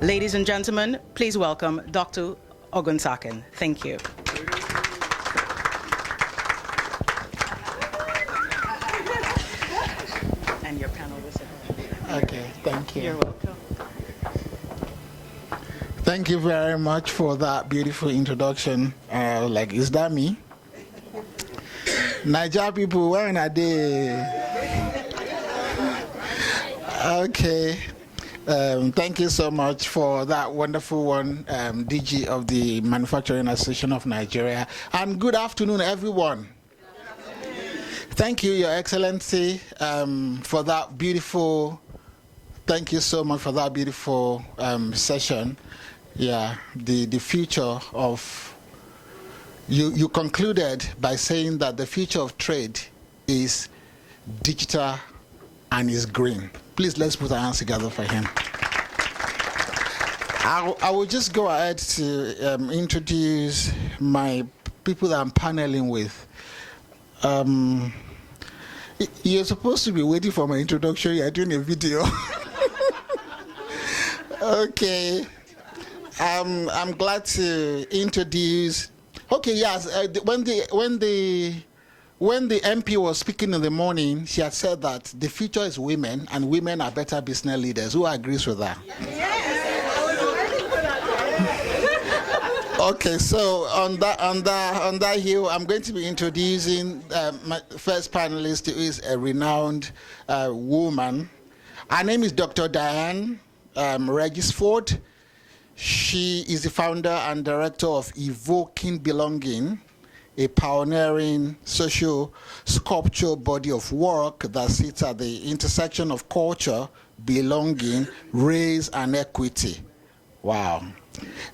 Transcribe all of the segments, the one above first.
Ladies and gentlemen, please welcome Dr. Ogunsakin. Thank you. And your panel will sit. Okay, thank you. You're welcome. Thank you very much for that beautiful introduction. Is that me? Niger people, where are they? Okay. Thank you so much for that wonderful one, DG of the Manufacturing Association of Nigeria. And good afternoon, everyone. Thank you, Your Excellency, for that beautiful, thank you so much for that beautiful session. Yeah, the future of, you concluded by saying that the future of trade is digital and is green. Please, let's put our hands together for him. I will just go ahead to introduce my people that I'm paneling with. You're supposed to be waiting for my introduction. You're doing a video. Okay. I'm glad to introduce. Okay, yes. When the MP was speaking in the morning, she had said that the future is women, and women are better business leaders. Who agrees with that? Yes. Okay, so on that hill, I'm going to be introducing my first panelist, who is a renowned woman. Her name is Dr. Diane Regisford. She is the founder and director of Evoking Belonging, a pioneering social sculpture body of work that sits at the intersection of culture, belonging, race, and equity. Wow.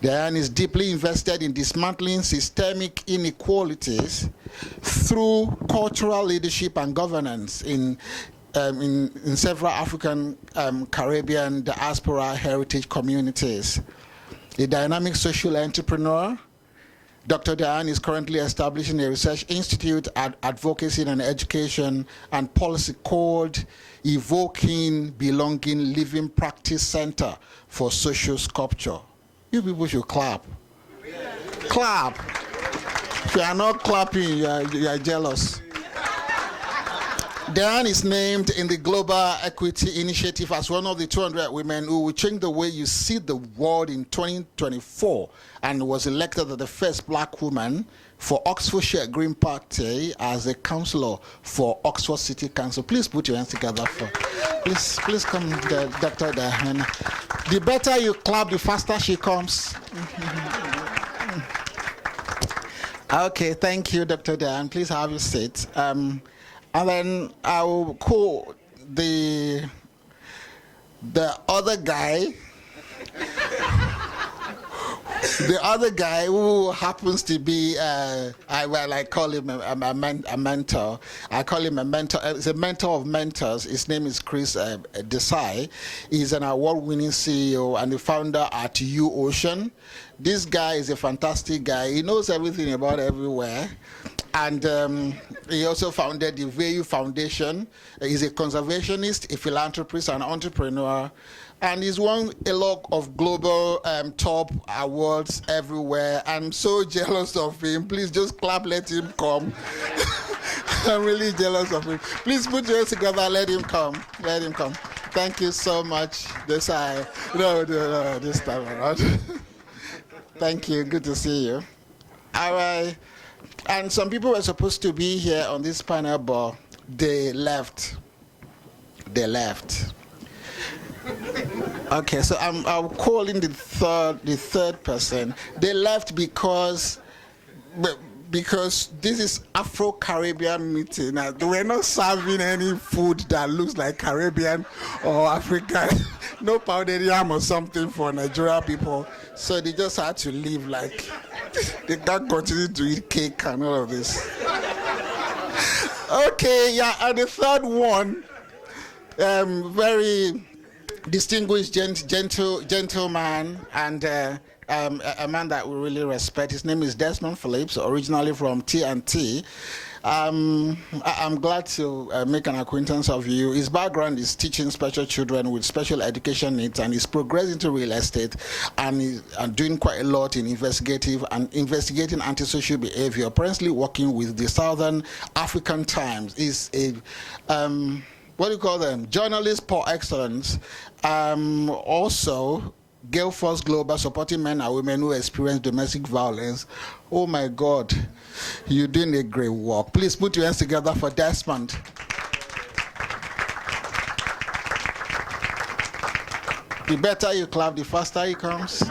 Diane is deeply invested in dismantling systemic inequalities through cultural leadership and governance in several African, Caribbean diaspora heritage communities. A dynamic social entrepreneur, Dr. Diane is currently establishing a research institute at Advocacy and Education and Policy called Evoking Belonging Living Practice Center for Social Sculpture. You people should clap. Yeah. Clap. If you are not clapping, you are jealous. Diane is named in the Global Equity Initiative as one of the 200 women who will change the way you see the world in 2024, and was elected as the first black woman for Oxfordshire Green Party as a councillor for Oxford City Council. Please put your hands together for. Please come, Dr. Diane. The better you clap, the faster she comes. Okay, thank you, Dr. Diane. Please have your seat. And then I will call the other guy, the other guy who happens to be, I call him a mentor. I call him a mentor. He's a mentor of mentors. His name is Chris Desai. He's an award-winning CEO and the founder at U-Ocean. This guy is a fantastic guy. He knows everything about everywhere. And he also founded the Value Foundation. He's a conservationist, a philanthropist, and entrepreneur. And he's won a lot of global top awards everywhere. I'm so jealous of him. Please just clap, let him come. I'm really jealous of him. Please put your hands together, let him come. Let him come. Thank you so much. This time around. Thank you. Good to see you. All right. And some people were supposed to be here on this panel, but they left. They left. Okay, so I'm calling the third person. They left because this is Afro-Caribbean meeting. We're not serving any food that looks like Caribbean or African. No pounded yam or something for Nigeria people. So they just had to leave, like they can't continue to eat cake and all of this. Okay, yeah, and the third one, very distinguished gentleman and a man that we really respect. His name is Desmond Phillips, originally from TNT. I'm glad to make an acquaintance of you. His background is teaching special children with special education needs, and he's progressed into real estate, and he's doing quite a lot in investigating antisocial behavior. Presently working with the Southern African Times. He's a what do you call them? Journalist par excellence. Also, Gale Force Global, supporting men and women who experience domestic violence. Oh my God, you're doing a great work. Please put your hands together for Desmond. The better you clap, the faster he comes.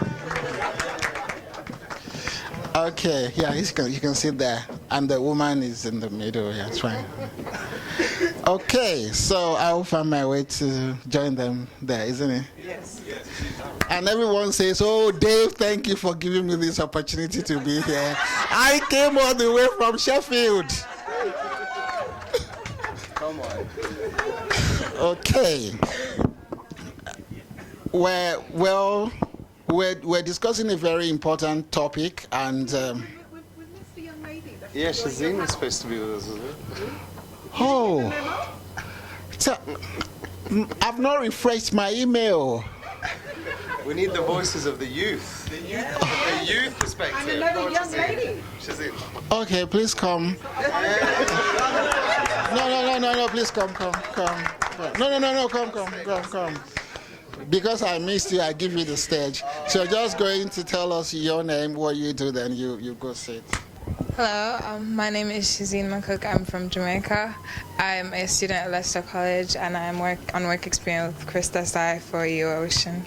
Okay, yeah, you can sit there. And the woman is in the middle, yeah, that's fine. Okay, so I'll find my way to join them there, isn't it? Yes. And everyone says, oh, Dave, thank you for giving me this opportunity to be here. I came all the way from Sheffield. Come on. Okay. We're discussing a very important topic, and We missed the young lady. Yeah, Shazeen was supposed to be with us, wasn't I've not refreshed my email. We need the voices of the youth. The youth perspective. And another young lady. Shazeen. Okay, please come. No, please come. No, come. Because I missed you, I give you the stage. So you're just going to tell us your name, what you do, then you go sit. Hello, my name is Shazeen McCook. I'm from Jamaica. I'm a student at Leicester College, and I'm on work experience with Chris Desai for Ocean.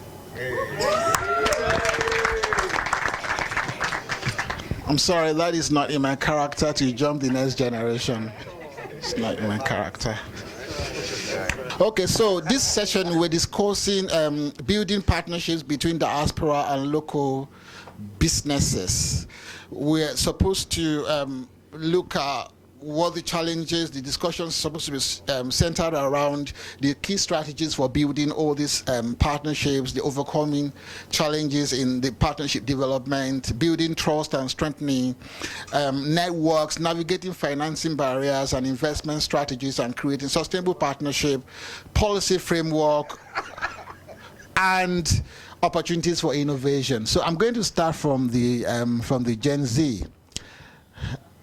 I'm sorry, that is not in my character to jump the next generation. It's not in my character. Okay, so this session we're discussing building partnerships between diaspora and local businesses. We're supposed to look at what the challenges, the discussion is supposed to be centered around the key strategies for building all these partnerships, the overcoming challenges in the partnership development, building trust and strengthening networks, navigating financing barriers and investment strategies, and creating sustainable partnership, policy framework, and opportunities for innovation. So I'm going to start from the Gen Z.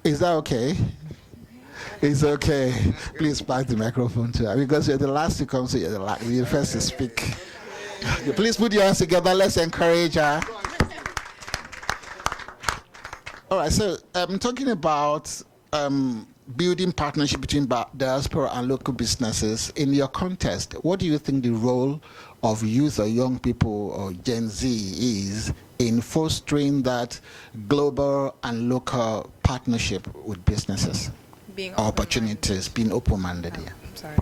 Is that okay? It's okay. Please pass the microphone to her, because you're the last to come, so you're the first to speak. Please put your hands together. Let's encourage her. All right, so I'm talking about building partnership between diaspora and local businesses. In your context, what do you think the role of youth or young people or Gen Z is in fostering that global and local partnership with businesses? Being Opportunities, being open-minded, yeah. Sorry.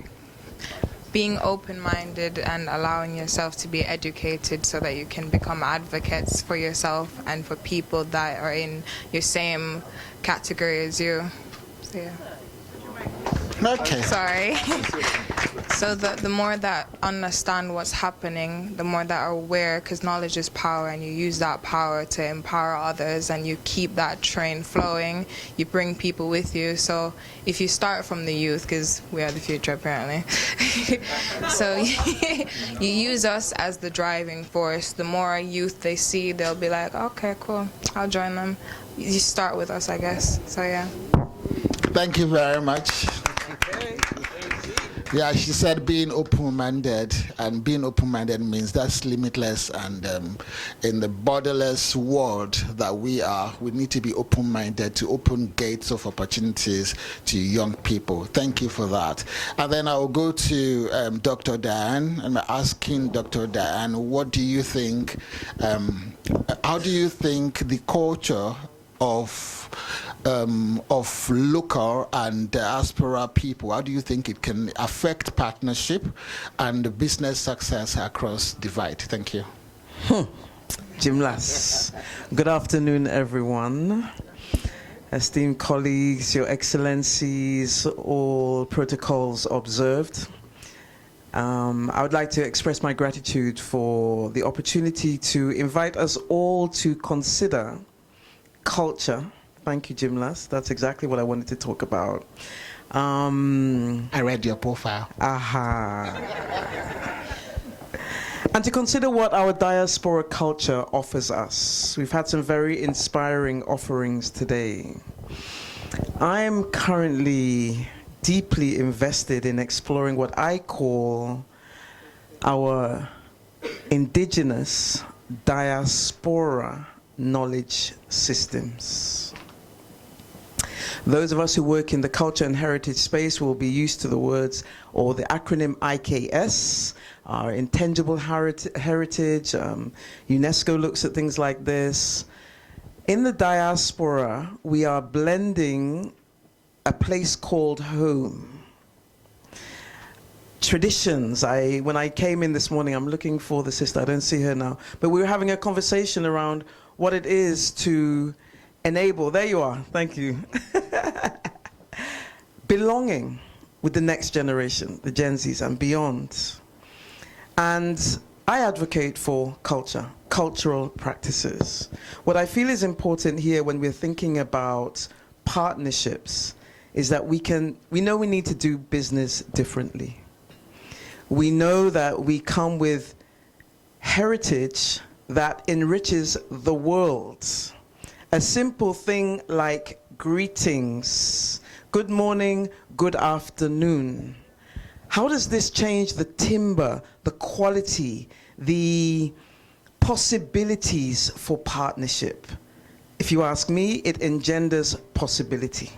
Being open-minded and allowing yourself to be educated so that you can become advocates for yourself and for people that are in your same category as you. So, yeah. Okay. Sorry. So the more that understand what's happening, the more that are aware, because knowledge is power, and you use that power to empower others, and you keep that train flowing, you bring people with you. So if you start from the youth, because we are the future apparently, so you use us as the driving force. The more youth they see, they'll be like, okay, cool, I'll join them. You start with us, I guess. So yeah. Thank you very much. Yeah, she said being open-minded, and being open-minded means that's limitless, and in the borderless world that we are, we need to be open-minded to open gates of opportunities to young people. Thank you for that. And then I'll go to Dr. Diane, and I'm asking Dr. Diane, what do you think, how do you think the culture of local and diaspora people, how do you think it can affect partnership and business success across divide? Thank you. Jimlas. Good afternoon, everyone. Esteemed colleagues, Your Excellencies, all protocols observed. I would like to express my gratitude for the opportunity to invite us all to consider culture Thank you, Jimlas. That's exactly what I wanted to talk about. I read your profile. And to consider what our diaspora culture offers us. We've had some very inspiring offerings today. I am currently deeply invested in exploring what I call our indigenous diaspora knowledge systems. Those of us who work in the culture and heritage space will be used to the words or the acronym IKS, our intangible heritage. UNESCO looks at things like this. In the diaspora, we are blending a place called home. Traditions. When I came in this morning, I'm looking for the sister, I don't see her now, but we were having a conversation around what it is to enable, there you are, thank you, belonging with the next generation, the Gen Zs and beyond. And I advocate for culture, cultural practices. What I feel is important here when we're thinking about partnerships is that we know we need to do business differently. We know that we come with heritage that enriches the world. A simple thing like greetings, good morning, good afternoon. How does this change the timbre, the quality, the possibilities for partnership? If you ask me, it engenders possibility.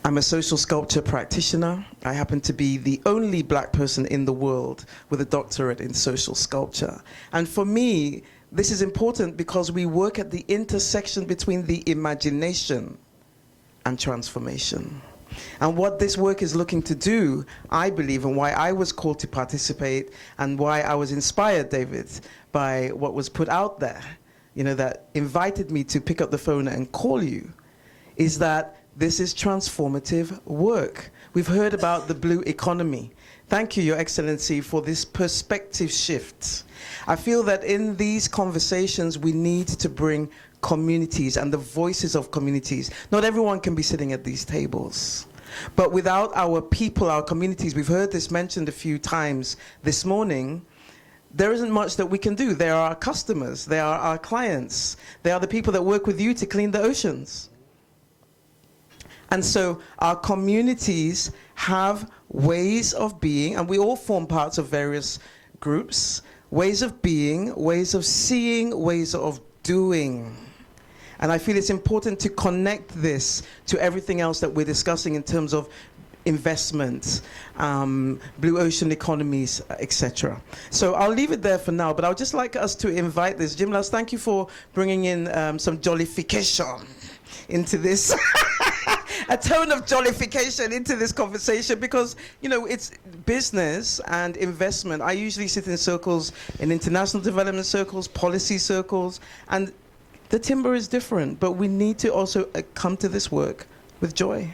I'm a social sculpture practitioner. I happen to be the only black person in the world with a doctorate in social sculpture. And for me, this is important because we work at the intersection between the imagination and transformation. And what this work is looking to do, I believe, and why I was called to participate, and why I was inspired, David, by what was put out there, that invited me to pick up the phone and call you, is that this is transformative work. We've heard about the blue economy. Thank you, Your Excellency, for this perspective shift. I feel that in these conversations, we need to bring communities and the voices of communities. Not everyone can be sitting at these tables. But without our people, our communities, we've heard this mentioned a few times this morning, there isn't much that we can do. They are our customers, they are our clients, they are the people that work with you to clean the oceans. And so our communities have ways of being, and we all form parts of various groups, ways of being, ways of seeing, ways of doing. And I feel it's important to connect this to everything else that we're discussing in terms of investment, blue ocean economies, etc. So I'll leave it there for now, but I would just like us to invite this. Jimlas, thank you for bringing in some jollification into this. A tone of jollification into this conversation, because it's business and investment. I usually sit in circles, in international development circles, policy circles, and the timber is different, but we need to also come to this work with joy.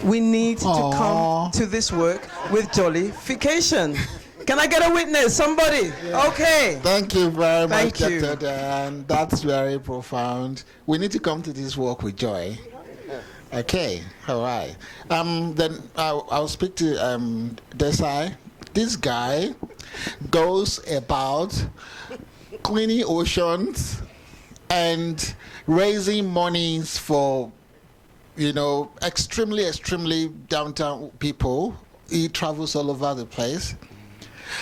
We need to come to this work with jollification. Can I get a witness? Somebody? Yeah. Okay. Thank you very much, Dr. Dan. That's very profound. We need to come to this work with joy. Okay, all right. Then I'll speak to Desai. This guy goes about cleaning oceans and raising monies for, extremely downtown people. He travels all over the place.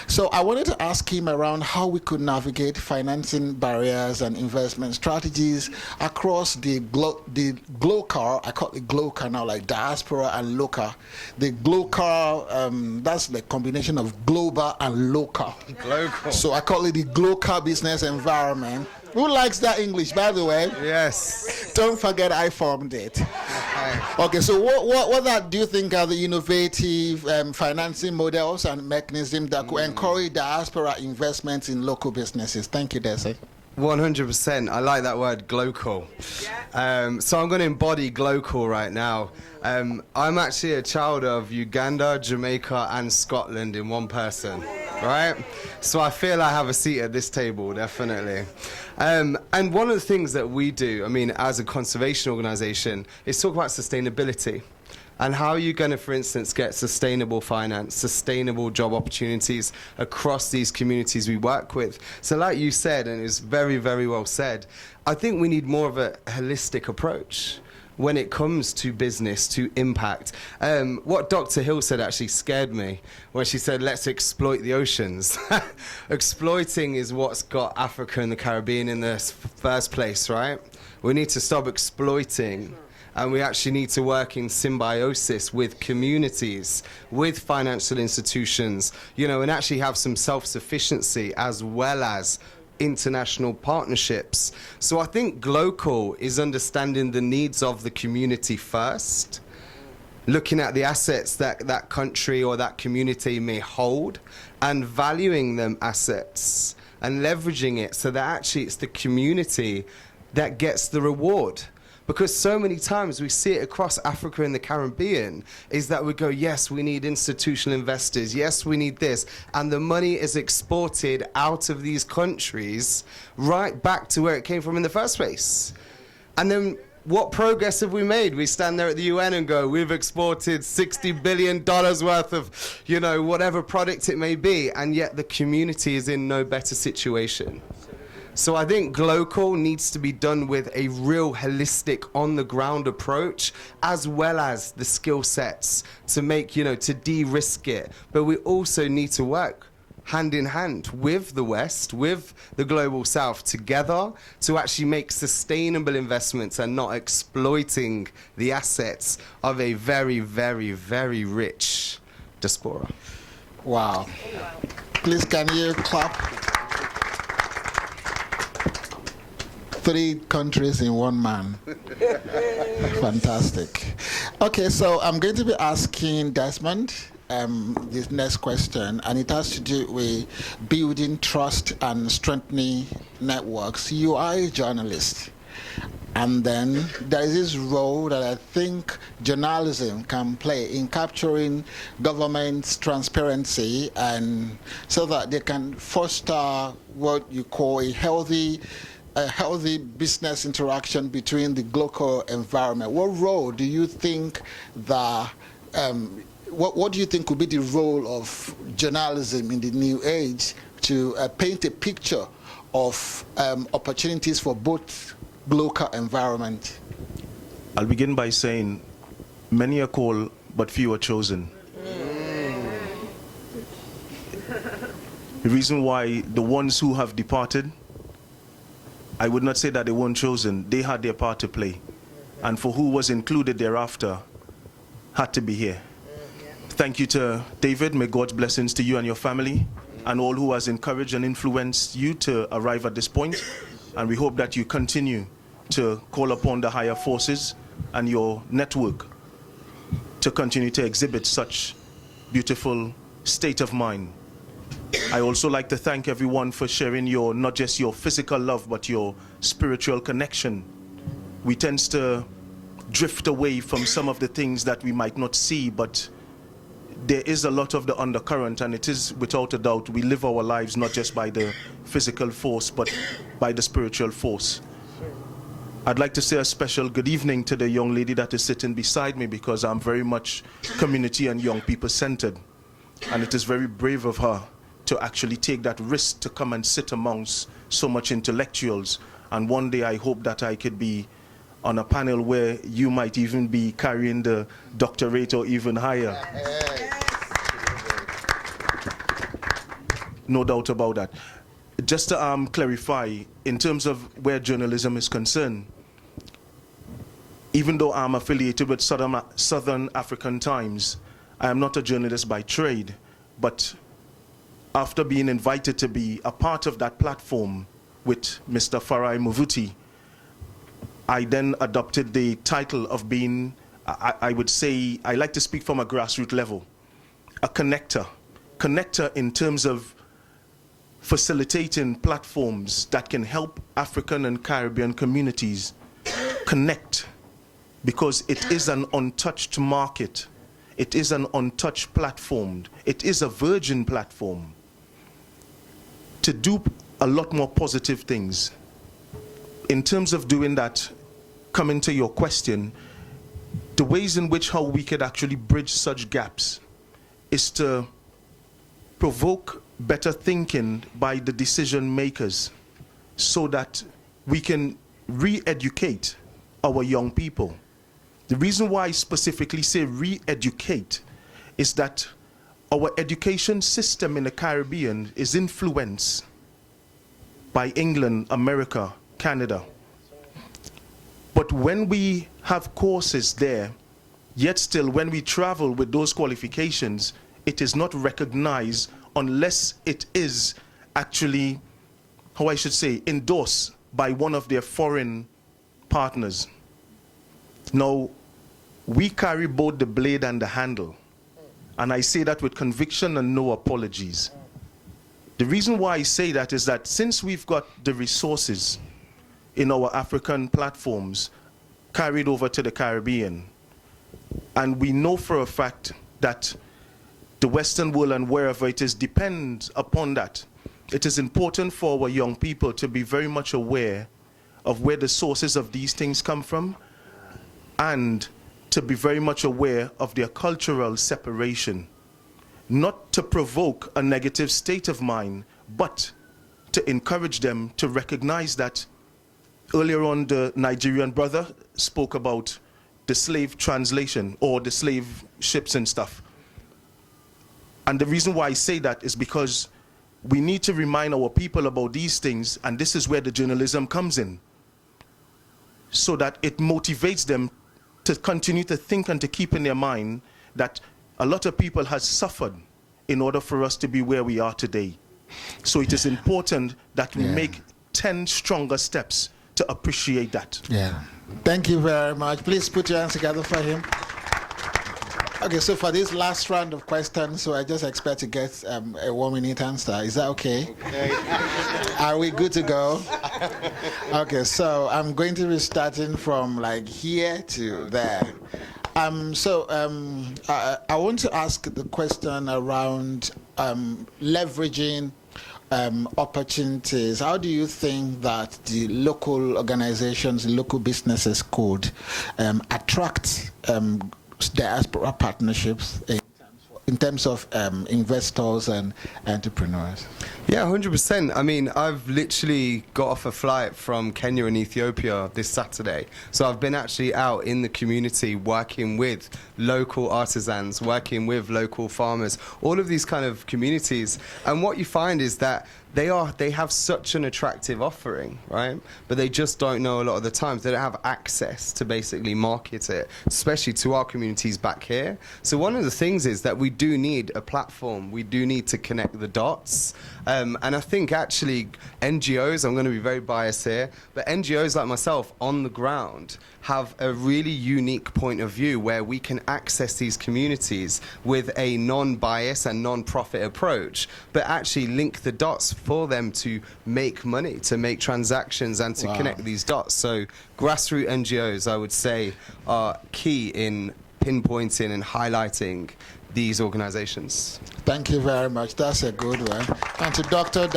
So I wanted to ask him around how we could navigate financing barriers and investment strategies across the glocal, I call it glocal now, like diaspora and local. The glocal, that's the combination of global and local. Glocal. So I call it the glocal business environment. Who likes that English, by the way? Yes. Don't forget I formed it. Okay, so what do you think are the innovative financing models and mechanisms that could encourage diaspora investments in local businesses? Thank you, Desi. 100%. I like that word, glocal. Yeah. So I'm going to embody glocal right now. I'm actually a child of Uganda, Jamaica, and Scotland in one person. right? So I feel I have a seat at this table, definitely. And one of the things that we do, I mean, as a conservation organization, is talk about sustainability. And how are you going to, for instance, get sustainable finance, sustainable job opportunities across these communities we work with? So like you said, and it was very, very well said, I think we need more of a holistic approach when it comes to business, to impact. What Dr. Hill said actually scared me when she said, let's exploit the oceans. Exploiting is what's got Africa and the Caribbean in the first place, right? We need to stop exploiting, and we actually need to work in symbiosis with communities, with financial institutions, you know, and actually have some self-sufficiency as well as international partnerships. So I think Global is understanding the needs of the community first, looking at the assets that that country or that community may hold, and valuing them assets and leveraging it so that actually it's the community that gets the reward. Because so many times we see it across Africa and the Caribbean, is that we go, yes, we need institutional investors, yes, we need this, and the money is exported out of these countries right back to where it came from in the first place. And then what progress have we made? We stand there at the UN and go, we've exported $60 billion worth of, you know, whatever product it may be, and yet the community is in no better situation. So I think Global needs to be done with a real holistic on-the-ground approach, as well as the skill sets to make, you know, to de-risk it. But we also need to work hand in hand with the West, with the Global South together to actually make sustainable investments and not exploiting the assets of a very, very, very rich diaspora. Wow. Please, can you clap? 3 countries in one man. Fantastic. Okay, so I'm going to be asking Desmond this next question, and it has to do with building trust and strengthening networks. You are a journalist, and then there is this role that I think journalism can play in capturing government's transparency, and so that they can foster what you call a healthy business interaction between the global environment. What role do you think that, what do you think would be the role of journalism in the new age to paint a picture of opportunities for both local environment? I'll begin by saying, many are called, but few are chosen. The reason why the ones who have departed, I would not say that they weren't chosen. They had their part to play. And for who was included thereafter, had to be here. Thank you to David. May God's blessings to you and your family, and all who has encouraged and influenced you to arrive at this point. And we hope that you continue to call upon the higher forces and your network to continue to exhibit such beautiful state of mind. I also like to thank everyone for sharing your, not just your physical love, but your spiritual connection. We tend to drift away from some of the things that we might not see, but there is a lot of the undercurrent, and it is without a doubt we live our lives not just by the physical force, but by the spiritual force. I'd like to say a special good evening to the young lady that is sitting beside me, because I'm very much community and young people centered, and it is very brave of her to actually take that risk to come and sit amongst so much intellectuals. And one day I hope that I could be on a panel where you might even be carrying the doctorate or even higher. No doubt about that. Just to clarify, in terms of where journalism is concerned, even though I'm affiliated with Southern African Times, I am not a journalist by trade, but after being invited to be a part of that platform with Mr. Farai Muvuti, I then adopted the title of being, I would say, I like to speak from a grassroots level, a connector. Connector in terms of facilitating platforms that can help African and Caribbean communities connect, because it is an untouched market. It is an untouched platform. It is a virgin platform. to do a lot more positive things. In terms of doing that, coming to your question, the ways in which how we could actually bridge such gaps is to provoke better thinking by the decision makers so that we can re-educate our young people. The reason why I specifically say re-educate is that our education system in the Caribbean is influenced by England, America, Canada. But when we have courses there, yet still when we travel with those qualifications, it is not recognized unless it is actually, how I should say, endorsed by one of their foreign partners. Now, we carry both the blade and the handle. And I say that with conviction and no apologies. The reason why I say that is that since we've got the resources in our African platforms carried over to the Caribbean, and we know for a fact that the Western world and wherever it is depends upon that, it is important for our young people to be very much aware of where the sources of these things come from, and to be very much aware of their cultural separation. Not to provoke a negative state of mind, but to encourage them to recognize that earlier on the Nigerian brother spoke about the slave translation or the slave ships and stuff. And the reason why I say that is because we need to remind our people about these things, and this is where the journalism comes in, so that it motivates them to continue to think and to keep in their mind that a lot of people has suffered in order for us to be where we are today. So it is important that we make 10 stronger steps to appreciate that. Yeah. Thank you very much. Please put your hands together for him. Okay, so for this last round of questions, so I just expect to get a 1-minute answer. Is that okay? Are we good to go? Okay, so I'm going to be starting from like here to there. I want to ask the question around leveraging opportunities. How do you think that the local organizations, local businesses could attract diaspora partnerships in terms of investors and entrepreneurs? Yeah, 100%. I mean, I've literally got off a flight from Kenya and Ethiopia this Saturday. So I've been actually out in the community working with local artisans, working with local farmers, all of these kind of communities. And what you find is that they have such an attractive offering, right? But they just don't know a lot of the times. They don't have access to basically market it, especially to our communities back here. So one of the things is that we do need a platform. We do need to connect the dots. And I think actually NGOs, I'm going to be very biased here, but NGOs like myself on the ground have a really unique point of view where we can access these communities with a non-bias and non-profit approach, but actually link the dots for them to make money, to make transactions and to connect these dots. So grassroots NGOs, I would say, are key in pinpointing and highlighting these organizations. Thank you very much. That's a good one. And to Dr.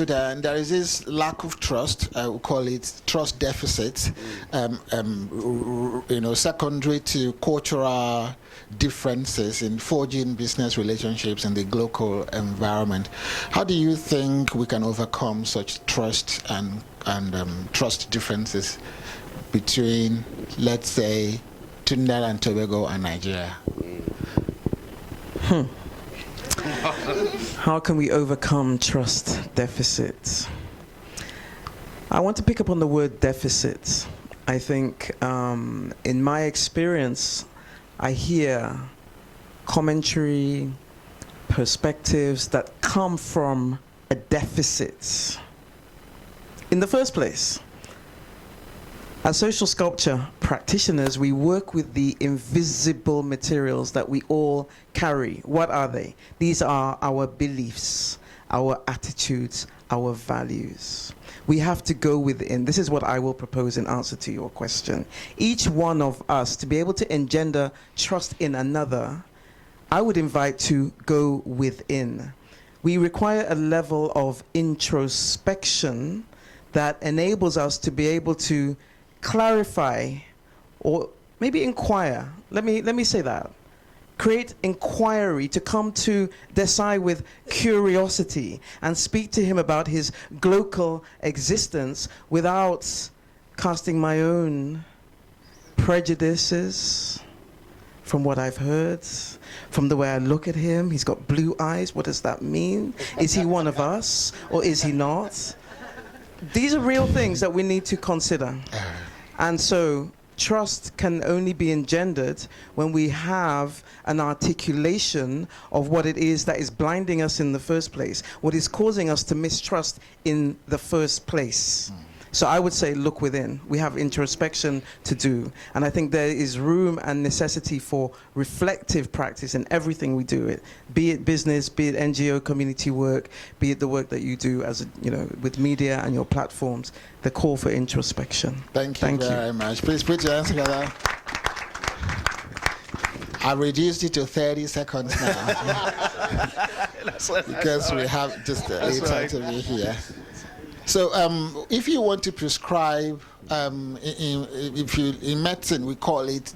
Diane, there is this lack of trust. We call it trust deficit. Secondary to cultural differences in forging business relationships in the global environment. How do you think we can overcome such trust and trust differences between, let's say, Trinidad and Tobago and Nigeria? How can we overcome trust deficits? I want to pick up on the word deficit. I think in my experience, I hear commentary, perspectives that come from a deficit. In the first place, as social sculpture practitioners, we work with the invisible materials that we all carry. What are they? These are our beliefs, our attitudes, our values. We have to go within. This is what I will propose in answer to your question. Each one of us, to be able to engender trust in another, I would invite to go within. We require a level of introspection that enables us to be able to clarify or maybe inquire. Let me say that. Create inquiry, to come to Desai with curiosity and speak to him about his glocal existence without casting my own prejudices from what I've heard, from the way I look at him. He's got blue eyes. What does that mean? Is he one of us or is he not? These are real things that we need to consider. And so trust can only be engendered when we have an articulation of what it is that is blinding us in the first place, what is causing us to mistrust in the first place. So I would say look within. We have introspection to do. And I think there is room and necessity for reflective practice in everything we do. Be it business, be it NGO community work, be it the work that you do as with media and your platforms, the call for introspection. Thank you very much. Please put your hands together. I reduced it to 30 seconds now. Because we have just a little time to be here. So if you want to prescribe, in medicine we call it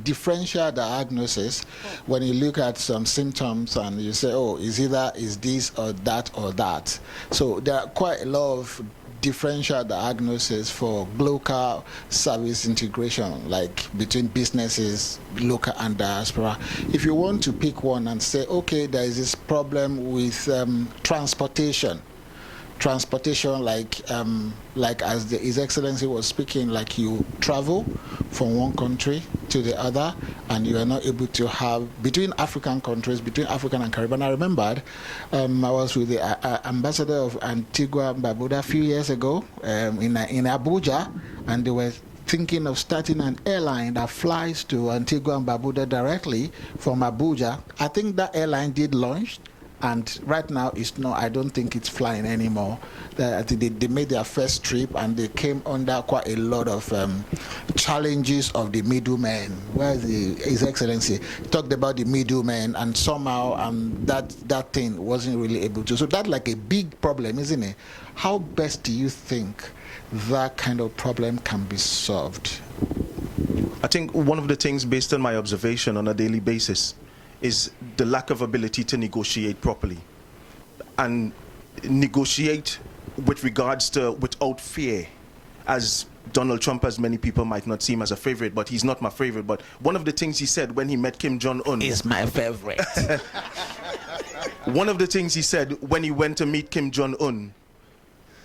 differential diagnosis. When you look at some symptoms and you say, oh, is this or that. So there are quite a lot of differential diagnosis for local service integration, like between businesses, local and diaspora. If you want to pick one and say, okay, there is this problem with transportation, like as His Excellency was speaking, like you travel from one country to the other and you are not able to have, between African countries, between African and Caribbean. I remembered I was with the ambassador of Antigua and Barbuda a few years ago in Abuja, and they were thinking of starting an airline that flies to Antigua and Barbuda directly from Abuja. I think that airline did launch, and right now I don't think it's flying anymore. I think they made their first trip and they came under quite a lot of challenges of the middlemen. Where His Excellency talked about the middlemen, and somehow that thing wasn't really able to. So that's like a big problem, isn't it? How best do you think that kind of problem can be solved? I think one of the things, based on my observation on a daily basis, is the lack of ability to negotiate properly and negotiate with regards to without fear. As Donald Trump, as many people might not see him as a favorite, but he's not my favorite. But one of the things he said when he met Kim Jong-un is my favorite. One of the things he said when he went to meet Kim Jong-un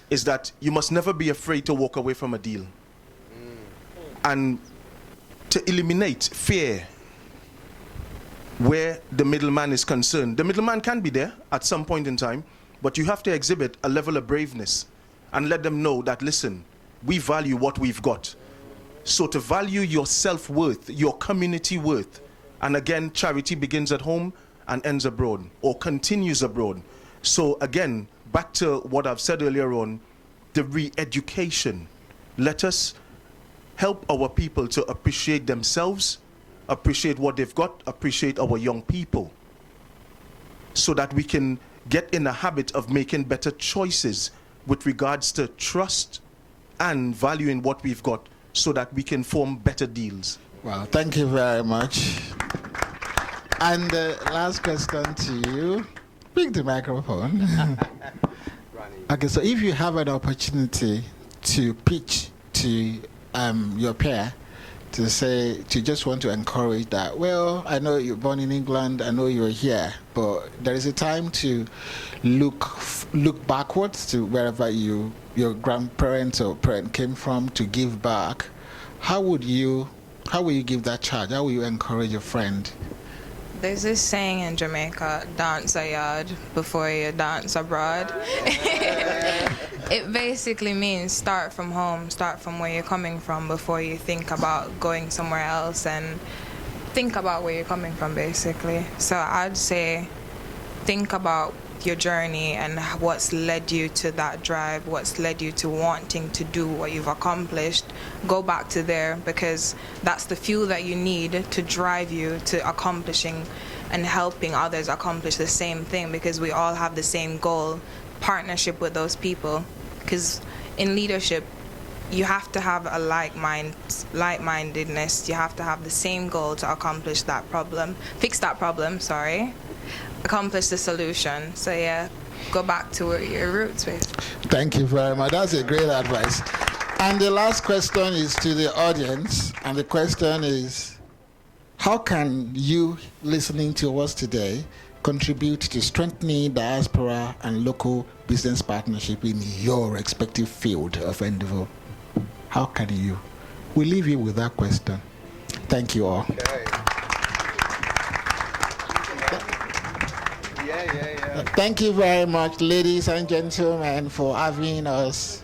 is that you must never be afraid to walk away from a deal. And to eliminate fear where the middleman is concerned. The middleman can be there at some point in time, but you have to exhibit a level of braveness and let them know that, listen, we value what we've got. So to value your self-worth, your community worth, and again, charity begins at home and ends abroad, or continues abroad. So again, back to what I've said earlier on, the re-education. Let us help our people to appreciate themselves, appreciate what they've got, appreciate our young people, so that we can get in a habit of making better choices with regards to trust and valuing what we've got, so that we can form better deals. Well, thank you very much. And last question to you. Bring the microphone. Okay, so if you have an opportunity to pitch to your peer, to just want to encourage that, well, I know you're born in England, I know you're here, but there is a time to look backwards to wherever your grandparents or parent came from, to give back. How will you give that charge? How will you encourage a friend? There's this saying in Jamaica, dance a yard before you dance abroad. It basically means start from home, start from where you're coming from before you think about going somewhere else, and think about where you're coming from, basically. So I'd say think about your journey and what's led you to that drive, what's led you to wanting to do what you've accomplished. Go back to there, because that's the fuel that you need to drive you to accomplishing and helping others accomplish the same thing, because we all have the same goal, partnership with those people. Because in leadership, you have to have a like-mindedness. You have to have the same goal to accomplish that problem, fix that problem, accomplish the solution. So yeah, go back to your roots, basically. Thank you very much. That's a great advice. And the last question is to the audience, and the question is, how can you, listening to us today, contribute to strengthening diaspora and local business partnership in your respective field of endeavor? How can you? We leave you with that question. Thank you all. Okay. Yeah. Thank you very much, ladies and gentlemen, for having us.